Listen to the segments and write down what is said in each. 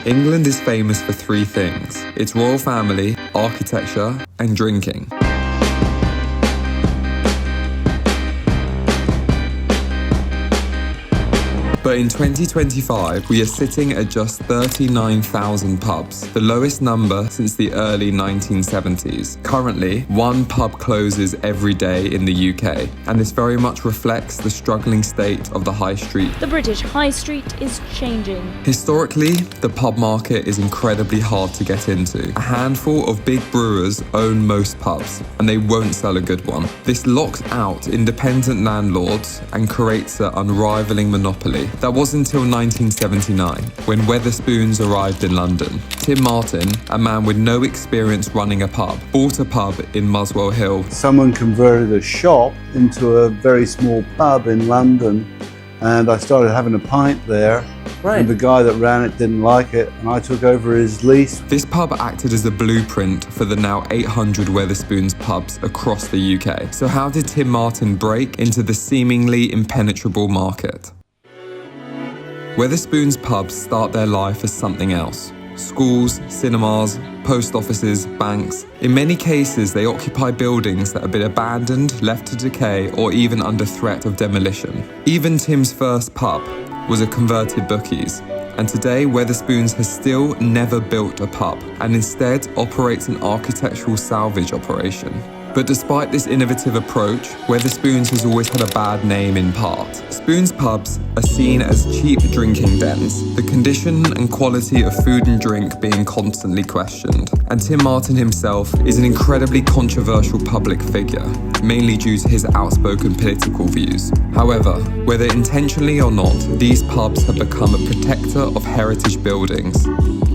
England is famous for three things: its royal family, architecture, and drinking. But in 2025, we are sitting at just 39,000 pubs, the lowest number since the early 1970s. Currently, one pub closes every day in the UK, and this very much reflects the struggling state of the high street. The British high street is changing. Historically, the pub market is incredibly hard to get into. A handful of big brewers own most pubs, and they won't sell a good one. This locks out independent landlords and creates an unrivaling monopoly. That was until 1979, when Wetherspoons arrived in London. Tim Martin, a man with no experience running a pub, bought a pub in Muswell Hill. Someone converted a shop into a very small pub in London, and I started having a pint there. Right. And the guy that ran it didn't like it, and I took over his lease. This pub acted as a blueprint for the now 800 Wetherspoons pubs across the UK. So how did Tim Martin break into the seemingly impenetrable market? Wetherspoons pubs start their life as something else. Schools, cinemas, post offices, banks. In many cases, they occupy buildings that have been abandoned, left to decay, or even under threat of demolition. Even Tim's first pub was a converted bookies. And today, Wetherspoons has still never built a pub, and instead operates an architectural salvage operation. But despite this innovative approach, Wetherspoons has always had a bad name in part. Spoons pubs are seen as cheap drinking dens, the condition and quality of food and drink being constantly questioned. And Tim Martin himself is an incredibly controversial public figure, mainly due to his outspoken political views. However, whether intentionally or not, these pubs have become a protector of heritage buildings.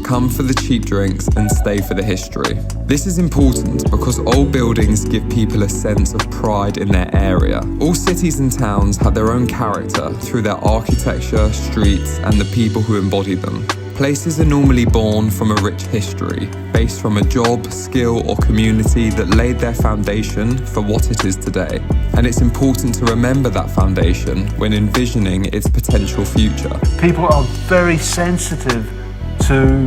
Come for the cheap drinks and stay for the history. This is important because old buildings give people a sense of pride in their area. All cities and towns have their own character through their architecture, streets, and the people who embody them. Places are normally born from a rich history, based from a job, skill, or community that laid their foundation for what it is today. And it's important to remember that foundation when envisioning its potential future. People are very sensitive to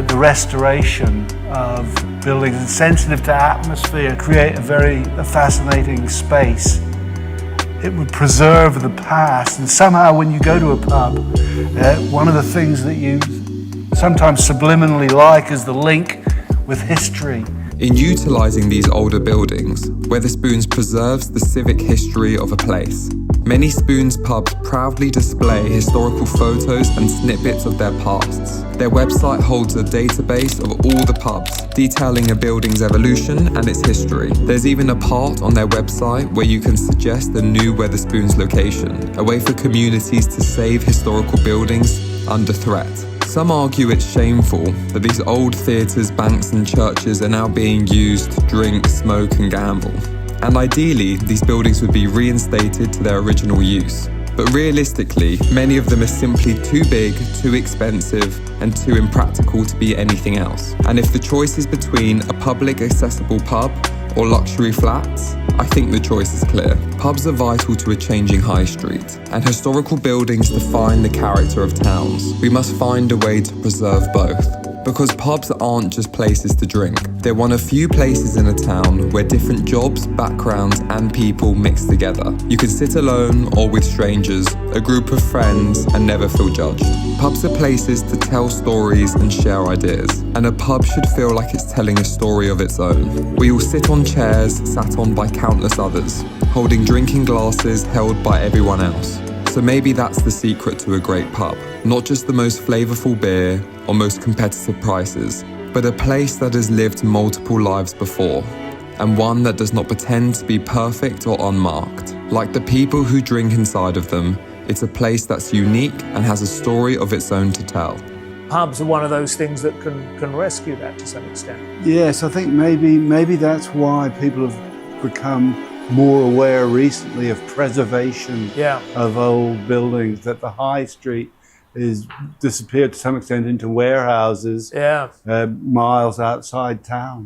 the restoration of buildings and sensitive to atmosphere, create a fascinating space. It would preserve the past, and somehow when you go to a pub, one of the things that you sometimes subliminally like is the link with history. In utilising these older buildings, Wetherspoons preserves the civic history of a place. Many Spoons pubs proudly display historical photos and snippets of their pasts. Their website holds a database of all the pubs, detailing a building's evolution and its history. There's even a part on their website where you can suggest a new Wetherspoons location, a way for communities to save historical buildings under threat. Some argue it's shameful that these old theatres, banks and churches are now being used to drink, smoke and gamble. And ideally, these buildings would be reinstated to their original use. But realistically, many of them are simply too big, too expensive, and too impractical to be anything else. And if the choice is between a public accessible pub or luxury flats, I think the choice is clear. Pubs are vital to a changing high street, and historical buildings define the character of towns. We must find a way to preserve both. Because pubs aren't just places to drink. They're one of few places in a town where different jobs, backgrounds, and people mix together. You can sit alone or with strangers, a group of friends, and never feel judged. Pubs are places to tell stories and share ideas. And a pub should feel like it's telling a story of its own. We all sit on chairs sat on by countless others, holding drinking glasses held by everyone else. So maybe that's the secret to a great pub. Not just the most flavorful beer or most competitive prices, but a place that has lived multiple lives before, and one that does not pretend to be perfect or unmarked. Like the people who drink inside of them, it's a place that's unique and has a story of its own to tell. Pubs are one of those things that can rescue that to some extent. Yes, I think maybe that's why people have become more aware recently of preservation of old buildings, that the high street is disappeared to some extent into warehouses miles outside town.